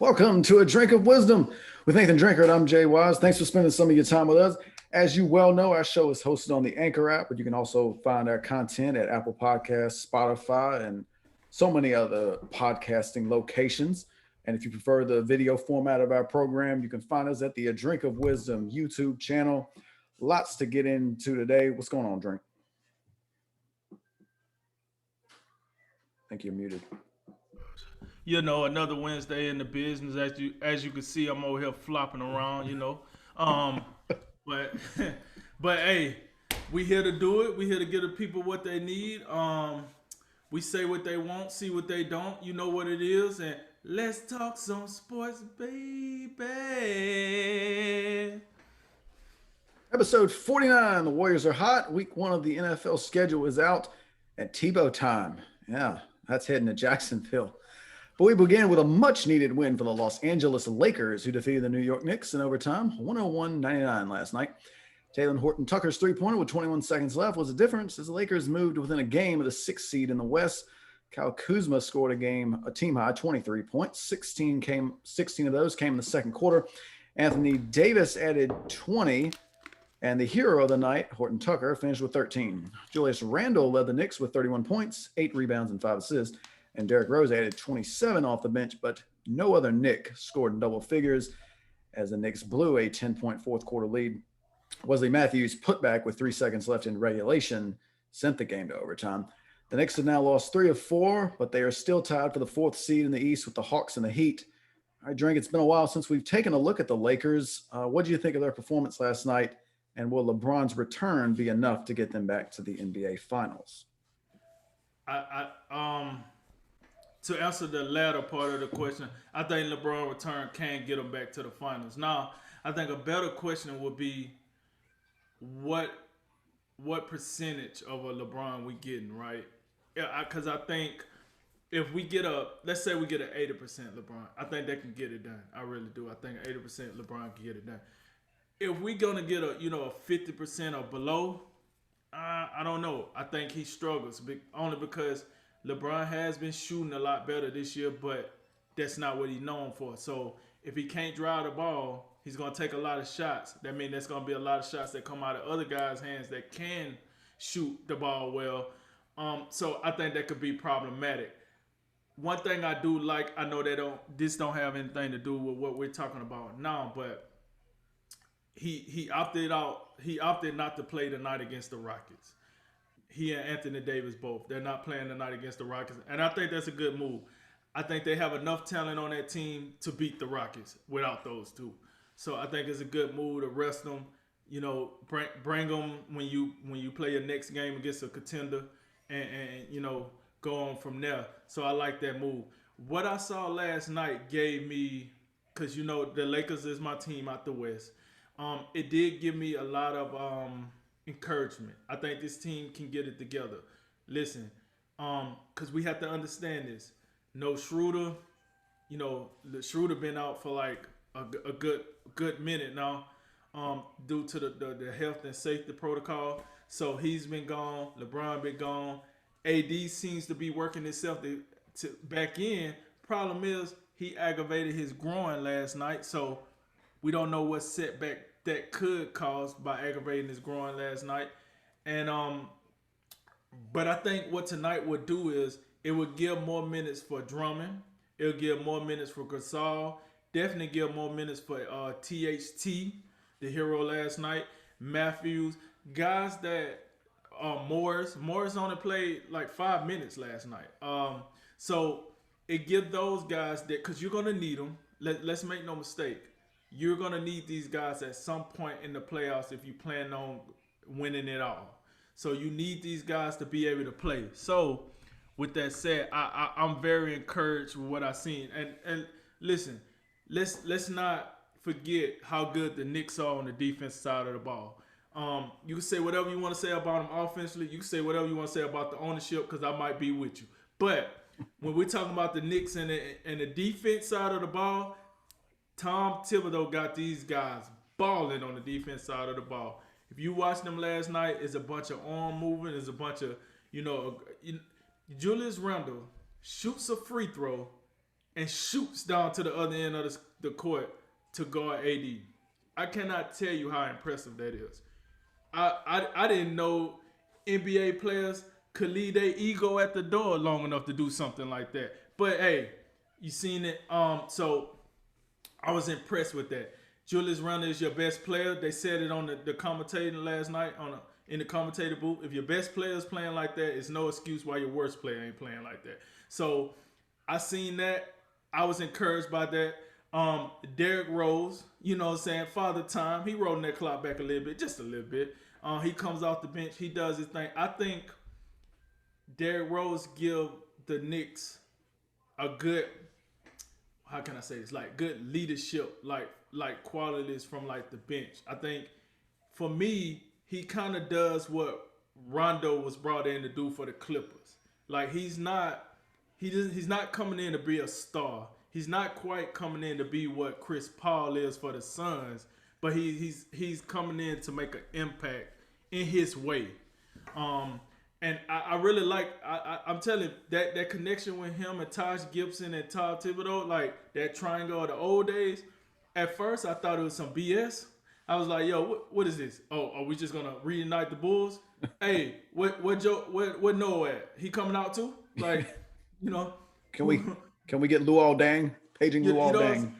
Welcome to A Drink of Wisdom with Nathan Drinkard. I'm Jay Wise. Thanks for spending some of your time with us. As you well know, our show is hosted on the Anchor app, but you can also find our content at Apple Podcasts, Spotify, and so many other podcasting locations. And if you prefer the video format of our program, you can find us at the A Drink of Wisdom YouTube channel. Lots to get into today. What's going on, Drink? I think you're muted. Another Wednesday in the business. As you can see, I'm over here flopping around. Um, but but hey, we here to do it. We here to give the people what they need. We say what they want, see what they don't. You know what it is, and let's talk some sports, baby. Episode 49. The Warriors are hot. Week one of the NFL schedule is out at Tebow time. Yeah, that's heading to Jacksonville. But we begin with a much needed win for the Los Angeles Lakers, who defeated the New York Knicks in overtime 101-99 last night. Taylor Horton Tucker's three-pointer with 21 seconds left was the difference as the Lakers moved within a game of the sixth seed in the West. Kyle Kuzma scored a team high 23 points. 16 of those came in the second quarter. Anthony Davis added 20. And the hero of the night, Horton Tucker, finished with 13. Julius Randle led the Knicks with 31 points, 8 rebounds, and 5 assists. And Derrick Rose added 27 off the bench, but no other Knick scored in double figures as the Knicks blew a 10-point fourth quarter lead. Wesley Matthews' putback with 3 seconds left in regulation sent the game to overtime. The Knicks have now lost 3 of 4, but they are still tied for the fourth seed in the East with the Hawks and the Heat. All right, Drink, it's been a while since we've taken a look at the Lakers. What did you think of their performance last night? And will LeBron's return be enough to get them back to the NBA Finals? To answer the latter part of the question, I think LeBron return can get them back to the finals. Now, I think a better question would be what percentage of a LeBron we getting, right? Yeah, because I think if we get let's say we get an 80% LeBron, I think they can get it done. I really do. I think 80% LeBron can get it done. If we gonna get a 50% or below, I don't know. I think he struggles only because LeBron has been shooting a lot better this year, but that's not what he's known for. So if he can't drive the ball, he's gonna take a lot of shots. That means there's gonna be a lot of shots that come out of other guys' hands that can shoot the ball well. So I think that could be problematic. One thing I do like, I know this don't have anything to do with what we're talking about now, but he opted out. He opted not to play tonight against the Rockets. He and Anthony Davis both. They're not playing tonight against the Rockets, and I think that's a good move. I think they have enough talent on that team to beat the Rockets without those two. So I think it's a good move to rest them. Bring them when you play your next game against a contender, and go on from there. So I like that move. What I saw last night gave me, because the Lakers is my team out the West. It did give me a lot of encouragement. I think this team can get it together. Listen, because we have to understand this. No Schroeder, the Schroeder been out for like a good minute now, due to the health and safety protocol. So he's been gone. LeBron been gone. AD seems to be working himself to back in. Problem is he aggravated his groin last night, so we don't know what setback that could cause by aggravating his groin last night. And but I think what tonight would do is it would give more minutes for Drummond. It'll give more minutes for Gasol. Definitely give more minutes for THT, the hero last night. Matthews, guys that Morris only played like 5 minutes last night. So it gives those guys that, because you're gonna need them. Let's make no mistake. You're gonna need these guys at some point in the playoffs if you plan on winning it all. So you need these guys to be able to play. So with that said, I'm very encouraged with what I've seen. And listen, let's not forget how good the Knicks are on the defense side of the ball. You can say whatever you want to say about them offensively. You can say whatever you want to say about the ownership, because I might be with you. But when we're talking about the Knicks and the defense side of the ball, Tom Thibodeau got these guys balling on the defense side of the ball. If you watch them last night, it's a bunch of arm movement. It's a bunch of, Julius Randle shoots a free throw and shoots down to the other end of the court to guard AD. I cannot tell you how impressive that is. I didn't know NBA players could leave their ego at the door long enough to do something like that. But hey, you seen it. So I was impressed with that. Julius Randle is your best player. They said it on the commentating last night in the commentator booth. If your best player is playing like that, it's no excuse why your worst player ain't playing like that. So I seen that. I was encouraged by that. Derrick Rose, you know what I'm saying, father time. He rolling that clock back a little bit, just a little bit. He comes off the bench. He does his thing. I think Derrick Rose give the Knicks a good, how can I say this, like good leadership, like qualities from like the bench. I think for me, he kind of does what Rondo was brought in to do for the Clippers. Like he's not coming in to be a star. He's not quite coming in to be what Chris Paul is for the Suns, but he's coming in to make an impact in his way. And I really like. I'm telling you, that connection with him and Taj Gibson and Todd Thibodeau, like that triangle of the old days. At first, I thought it was some BS. I was like, "Yo, what is this? Oh, are we just gonna reunite the Bulls? Hey, what Noah at? He coming out too? Like, you know, Can we get Luol Deng? Paging you Luol know, Deng.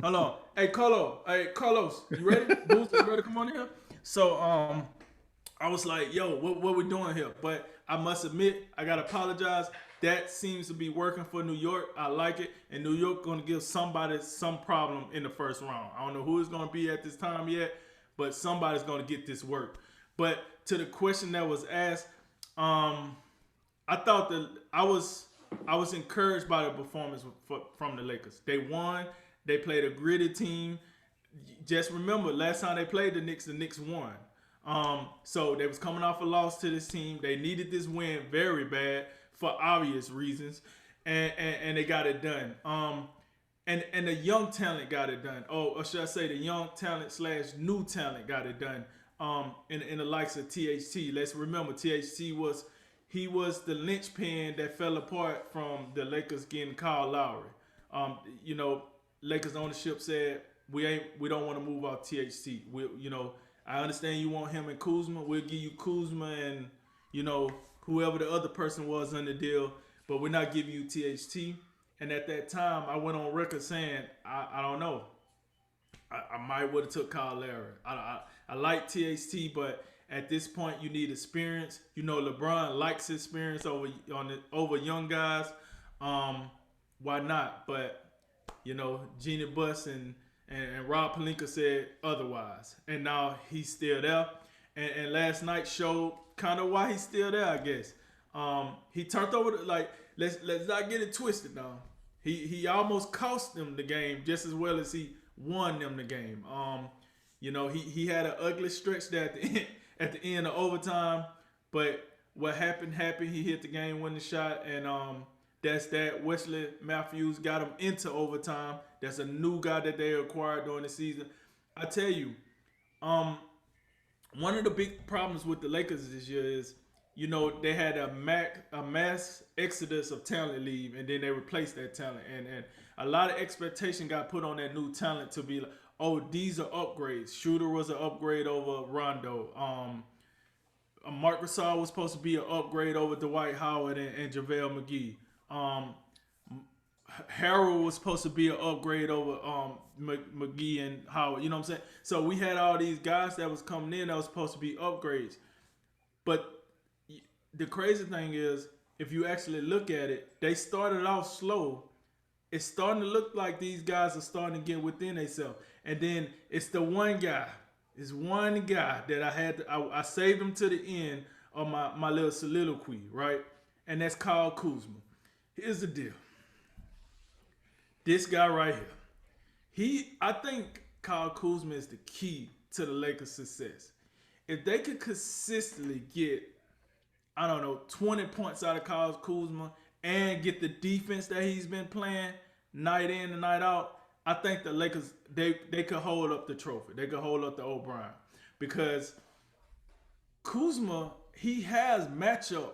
hold on. Hey, Carlos, you ready? Bulls, you ready to come on here? So, I was like, yo, what we doing here? But I must admit, I gotta apologize. That seems to be working for New York. I like it. And New York gonna give somebody some problem in the first round. I don't know who it's gonna be at this time yet, but somebody's gonna get this work. But to the question that was asked, I thought that I was encouraged by the performance from the Lakers. They won. They played a gritty team. Just remember, last time they played the Knicks won. So they was coming off a loss to this team. They needed this win very bad for obvious reasons, and they got it done. And the young talent got it done. Oh, or should I say the young talent / new talent got it done. In the likes of THT. Let's remember THT was the linchpin that fell apart from the Lakers getting Kyle Lowry. You know, Lakers ownership said we don't want to move out THT. I understand you want him and Kuzma. We'll give you Kuzma and whoever the other person was in the deal, but we're not giving you THT. And at that time, I went on record saying I don't know. I might would have took Kyle Lowry. I like THT, but at this point, you need experience. LeBron likes experience over young guys. Why not? But Genie Buss and Rob Pelinka said otherwise, and now he's still there. And last night showed kind of why he's still there, I guess. He turned over let's not get it twisted now. He almost cost them the game just as well as he won them the game. He had an ugly stretch there at the end of overtime, but what happened. He hit the game-winning shot, and that's that. Wesley Matthews got him into overtime. That's a new guy that they acquired during the season. I tell you, one of the big problems with the Lakers this year is, they had a mass exodus of talent leave, and then they replaced that talent. And a lot of expectation got put on that new talent to be like, oh, these are upgrades. Shooter was an upgrade over Rondo. Marc Gasol was supposed to be an upgrade over Dwight Howard and JaVale McGee. Harrell was supposed to be an upgrade over McGee and Howard. You know what I'm saying? So we had all these guys that was coming in that was supposed to be upgrades. But the crazy thing is, if you actually look at it, they started off slow. It's starting to look like these guys are starting to get within themselves. And then it's the one guy. It's one guy that I saved him to the end of my little soliloquy, right? And that's Kyle Kuzma. Here's the deal. This guy right here. I think Kyle Kuzma is the key to the Lakers' success. If they could consistently get, 20 points out of Kyle Kuzma and get the defense that he's been playing night in and night out, I think the Lakers, they could hold up the trophy. They could hold up the O'Brien. Because Kuzma, he has matchup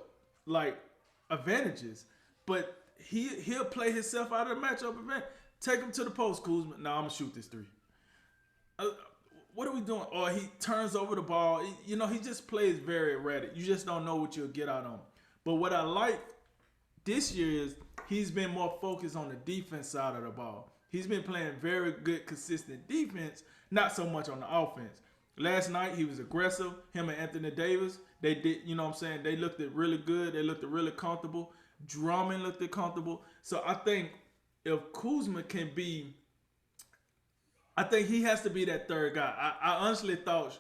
advantages, but he'll play himself out of the matchup event. Take him to the post, Kuzma. Now I'm gonna shoot this three. What are we doing? Or he turns over the ball. He just plays very erratic. You just don't know what you'll get out of him. But what I like this year is he's been more focused on the defense side of the ball. He's been playing very good, consistent defense, not so much on the offense. Last night, he was aggressive. Him and Anthony Davis, they did, they looked really good. They looked really comfortable. Drummond looked comfortable. So I think if Kuzma can be, I think he has to be that third guy. I honestly thought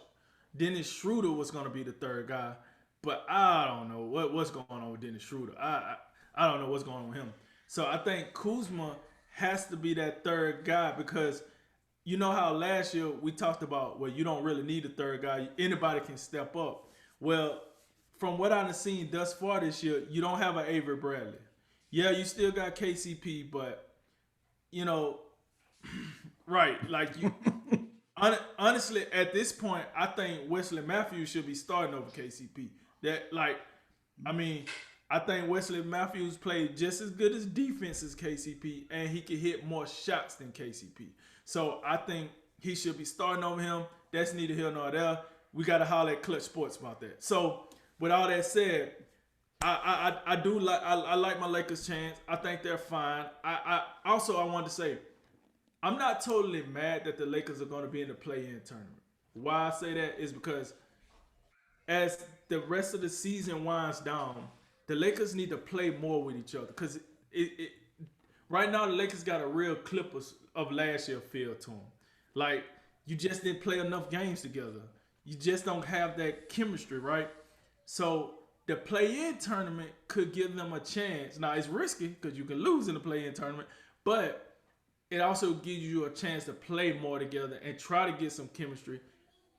Dennis Schroeder was going to be the third guy, but I don't know what's going on with Dennis Schroeder. I don't know what's going on with him. So I think Kuzma has to be that third guy because you know how last year we talked about, well, you don't really need a third guy. Anybody can step up. Well, from what I've seen thus far this year, you don't have an Avery Bradley. Yeah, you still got KCP, but, right, like you. Honestly, at this point, I think Wesley Matthews should be starting over KCP. I think Wesley Matthews played just as good as defense as KCP, and he can hit more shots than KCP. So I think he should be starting over him. That's neither here nor there. We got to holler at Clutch Sports about that. So with all that said, I do like I like my Lakers' chance. I think they're fine. I wanted to say, I'm not totally mad that the Lakers are going to be in the play-in tournament. Why I say that is because as the rest of the season winds down, the Lakers need to play more with each other because right now the Lakers got a real clip of last year feel to them. Like, you just didn't play enough games together. You just don't have that chemistry, right? So the play-in tournament could give them a chance. Now, it's risky because you can lose in the play-in tournament, but it also gives you a chance to play more together and try to get some chemistry.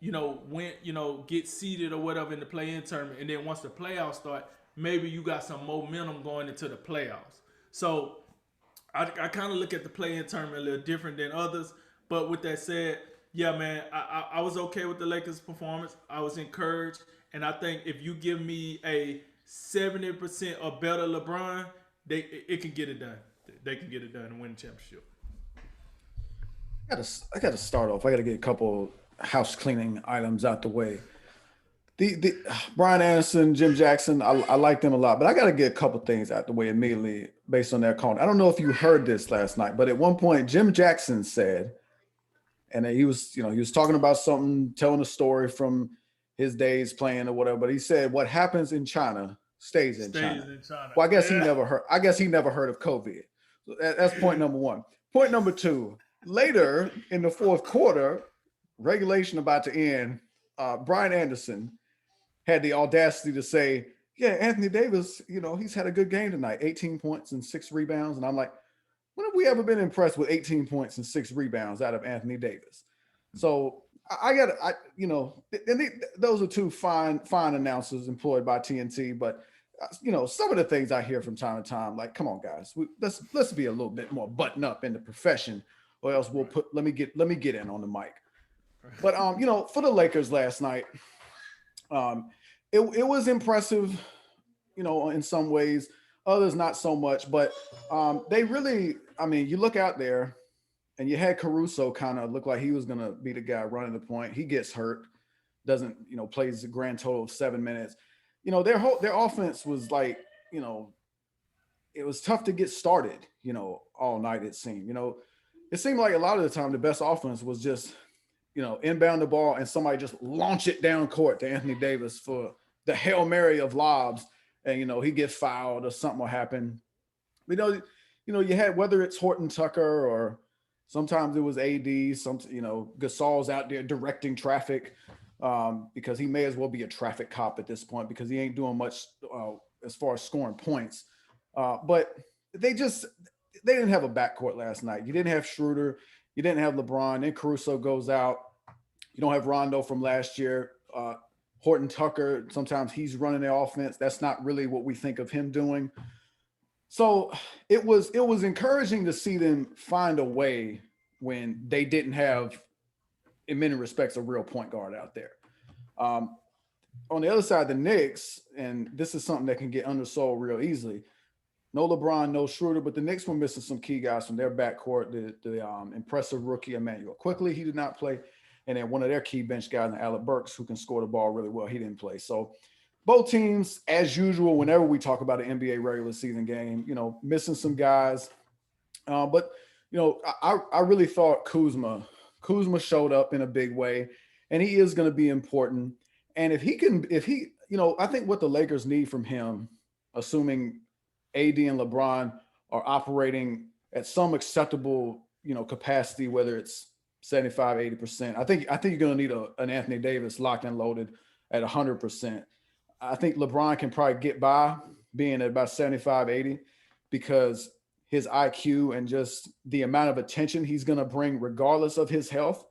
Get seeded or whatever in the play-in tournament, and then once the playoffs start, maybe you got some momentum going into the playoffs. So I kind of look at the play-in tournament a little different than others. But with that said, yeah, man, I was okay with the Lakers' performance. I was encouraged. And I think if you give me a 70% or better LeBron, it can get it done. They can get it done and win the championship. I got to start off. I got to get a couple house cleaning items out the way. The Brian Anderson, Jim Jackson, I like them a lot, but I got to get a couple things out the way immediately based on their call. I don't know if you heard this last night, but at one point Jim Jackson said, and he was talking about something, telling a story from his days playing or whatever, but he said what happens in China stays in China. Well, I guess he never heard of COVID. So that's point number one. Point number two, later in the fourth quarter, regulation about to end, Brian Anderson had the audacity to say, yeah, Anthony Davis, he's had a good game tonight, 18 points and 6 rebounds. And I'm like, when have we ever been impressed with 18 points and 6 rebounds out of Anthony Davis? So those are two fine announcers employed by TNT. But, some of the things I hear from time to time, like, come on, guys, let's be a little bit more button up in the profession, or else let me get in on the mic. But, for the Lakers last night, it was impressive, in some ways, others not so much, but they really, you look out there and you had Caruso kind of look like he was going to be the guy running the point. He gets hurt, doesn't, plays a grand total of 7 minutes. Their offense was like, it was tough to get started, all night it seemed. It seemed like a lot of the time the best offense was just, inbound the ball and somebody just launch it down court to Anthony Davis for the Hail Mary of lobs. And, he gets fouled or something will happen. You had, whether it's Horton Tucker or sometimes it was AD, Gasol's out there directing traffic because he may as well be a traffic cop at this point because he ain't doing much as far as scoring points. But they didn't have a backcourt last night. You didn't have Schroeder. You didn't have LeBron. Then Caruso goes out. You don't have Rondo from last year. Horton Tucker, sometimes he's running the offense. That's not really what we think of him doing. So it was encouraging to see them find a way when they didn't have, in many respects, a real point guard out there. On the other side, the Knicks, and this is something that can get undersold real easily, no LeBron, no Schroeder, but the Knicks were missing some key guys from their backcourt. The impressive rookie Emmanuel Quickly, he did not play, and then one of their key bench guys, Alec Burks, who can score the ball really well, he didn't play. So both teams, as usual, whenever we talk about an NBA regular season game, missing some guys. But I really thought Kuzma showed up in a big way, and he is going to be important. And I think what the Lakers need from him, assuming AD and LeBron are operating at some acceptable, capacity, whether it's 75, 80%. I think you're going to need an Anthony Davis locked and loaded at 100%. I think LeBron can probably get by being at about 75, 80 because his IQ and just the amount of attention he's going to bring, regardless of his health,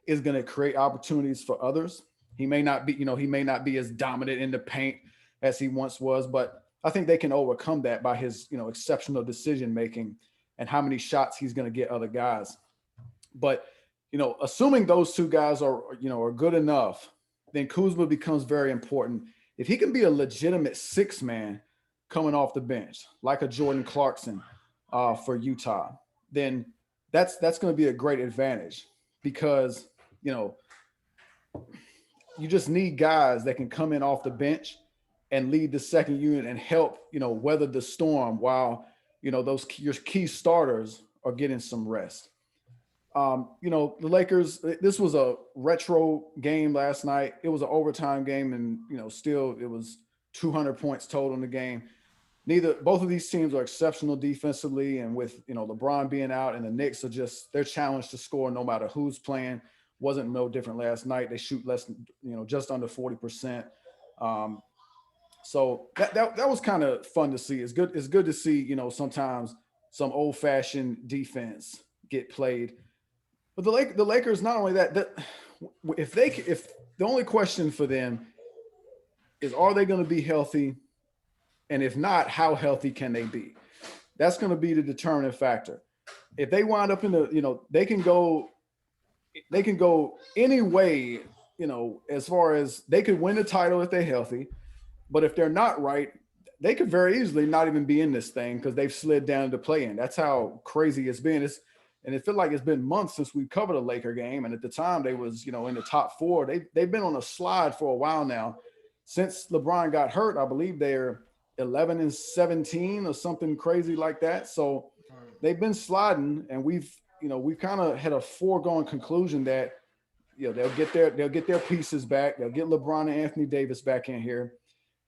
is going to create opportunities for others. He may not be as dominant in the paint as he once was, but I think they can overcome that by his, exceptional decision making and how many shots he's going to get other guys. But, assuming those two guys are good enough, then Kuzma becomes very important. If he can be a legitimate six man coming off the bench, like a Jordan Clarkson for Utah, then that's going to be a great advantage because, you just need guys that can come in off the bench and lead the second unit and help, weather the storm while, your key starters are getting some rest. The Lakers, this was a retro game last night. It was an overtime game and, still it was 200 points total in the game. Both of these teams are exceptional defensively, and with, LeBron being out and the Knicks they're challenged to score no matter who's playing. Wasn't no different last night. They shoot less than, just under 40%. So that was kind of fun to see. It's good to see, sometimes some old fashioned defense get played. But the Lakers, not only that, if the only question for them is, are they going to be healthy? And if not, how healthy can they be? That's going to be the determining factor. If they wind up in the, they can go any way, as far as they could win the title if they're healthy. But if they're not right, they could very easily not even be in this thing because they've slid down to play in. That's how crazy it's been. And it feels like it's been months since we covered a Laker game. And at the time they was, in the top four. They've been on a slide for a while now. Since LeBron got hurt, I believe they're 11-17 or something crazy like that. So they've been sliding, and we've kind of had a foregone conclusion that, they'll get their pieces back. They'll get LeBron and Anthony Davis back in here.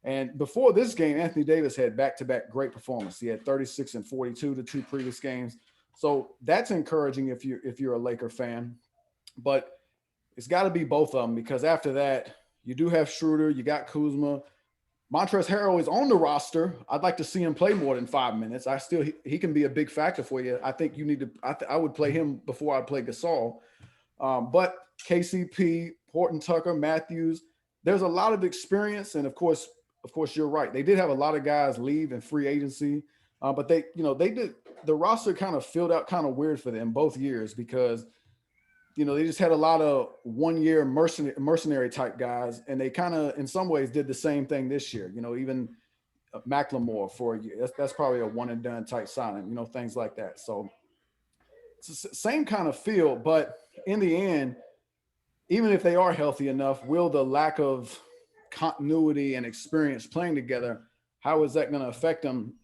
And before this game, Anthony Davis had back-to-back great performance. He had 36 and 42 the two previous games. So that's encouraging if you're a Laker fan. But it's got to be both of them, because after that, you do have Schroeder, you got Kuzma. Montrezl Harrell is on the roster. I'd like to see him play more than 5 minutes. He can be a big factor for you. I think you need to. I would play him before I play Gasol. But KCP, Horton Tucker, Matthews, there's a lot of experience, and of course, you're right. They did have a lot of guys leave in free agency, but they did. The roster kind of filled out kind of weird for them both years because, they just had a lot of 1 year mercenary type guys, and they kind of, in some ways, did the same thing this year. Even Macklemore for a year. That's probably a one and done type signing. Things like that. So it's the same kind of feel, but in the end, even if they are healthy enough, will the lack of continuity and experience playing together, how is that going to affect them?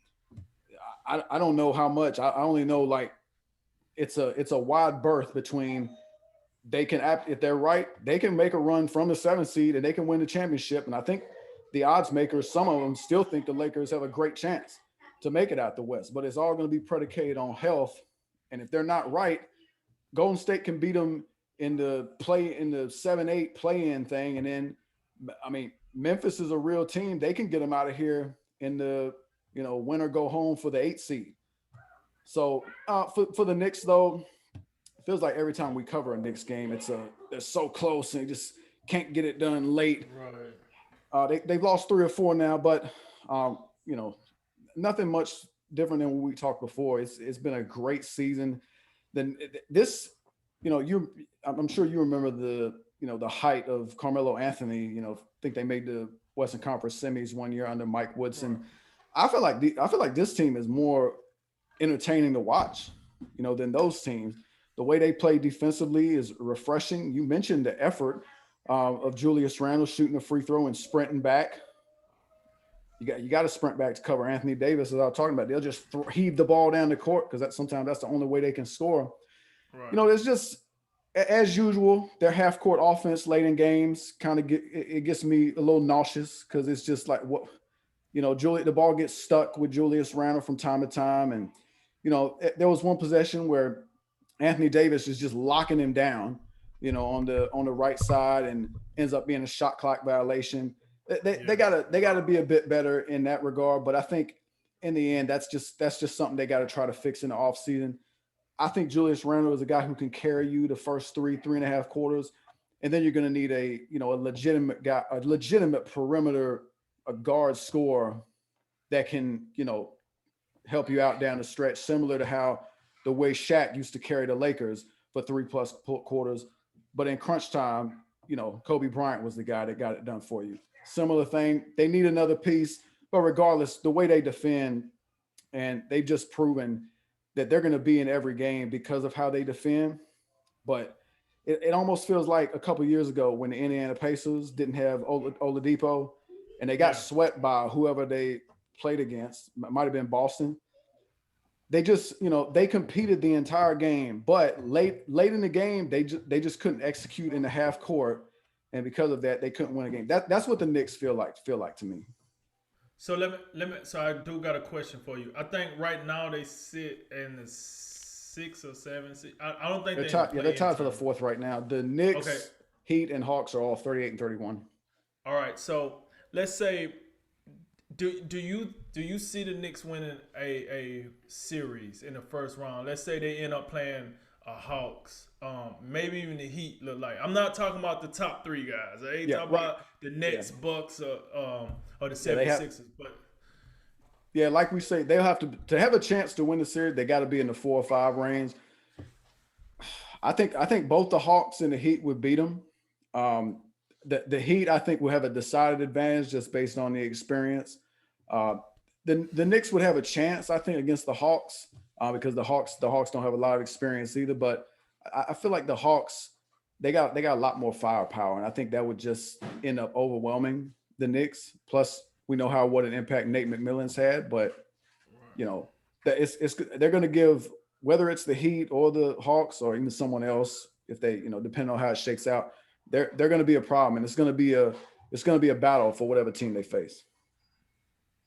I don't know how much. I only know like it's a wide berth between. They can, if they're right, they can make a run from the 7th seed and they can win the championship. And I think the odds makers, some of them still think the Lakers have a great chance to make it out the West, but it's all going to be predicated on health. And if they're not right, Golden State can beat them in the 7-8 play-in thing. And then, Memphis is a real team. They can get them out of here in the, win or go home for the 8th seed. So for the Knicks, though, it feels like every time we cover a Knicks game, they're so close and they just can't get it done late. Right. They've lost 3 or 4 now, but nothing much different than what we talked before. It's been a great season. Then this, I'm sure you remember the height of Carmelo Anthony. I think they made the Western Conference semis one year under Mike Woodson. I feel like this team is more entertaining to watch, than those teams. The way they play defensively is refreshing. You mentioned the effort of Julius Randle shooting a free throw and sprinting back. You got to sprint back to cover Anthony Davis, as I was talking about. They'll just heave the ball down the court because sometimes that's the only way they can score. Right. There's just, as usual, their half court offense late in games kind of gets me a little nauseous because it's just like what, the ball gets stuck with Julius Randle from time to time, and there was one possession where Anthony Davis is just locking him down, on the right side, and ends up being a shot clock violation. They gotta be a bit better in that regard, but I think in the end that's just something they got to try to fix in the offseason. I think Julius Randle is a guy who can carry you the first 3.5 quarters, and then you're going to need a legitimate guy, a legitimate perimeter, a guard scorer that can help you out down the stretch, similar to how the way Shaq used to carry the Lakers for 3+ quarters, but in crunch time, Kobe Bryant was the guy that got it done for you. Similar thing. They need another piece, but regardless, the way they defend, and they've just proven that they're going to be in every game because of how they defend. But it almost feels like a couple years ago when the Indiana Pacers didn't have Oladipo, and they got swept by whoever they played against. It might have been Boston. They just, they competed the entire game, but late in the game, they just couldn't execute in the half court, and because of that, they couldn't win a game. That's what the Knicks feel like to me. So let me. So I do got a question for you. I think right now they sit in the 6 or 7. I don't think they're tied. Yeah, they're tied for the 4th right now. The Knicks, okay. Heat, and Hawks are all 38 and 31. All right. So let's say, do you see the Knicks winning a series in the first round? Let's say they end up playing Hawks, maybe even the Heat. Look like, I'm not talking about the top 3 guys. I ain't talking about the Nets, Bucks, or the 76ers. But yeah, like we say, they'll have to have a chance to win the series. They got to be in the 4 or 5 range. I think both the Hawks and the Heat would beat them. The Heat, I think, will have a decided advantage just based on the experience. The Knicks would have a chance, I think, against the Hawks because the Hawks don't have a lot of experience either. But I feel like the Hawks, they got a lot more firepower, and I think that would just end up overwhelming the Knicks. Plus, we know what an impact Nate McMillan's had, but they're going to give, whether it's the Heat or the Hawks or even someone else, if they depending on how it shakes out, they're going to be a problem, and it's going to be a battle for whatever team they face.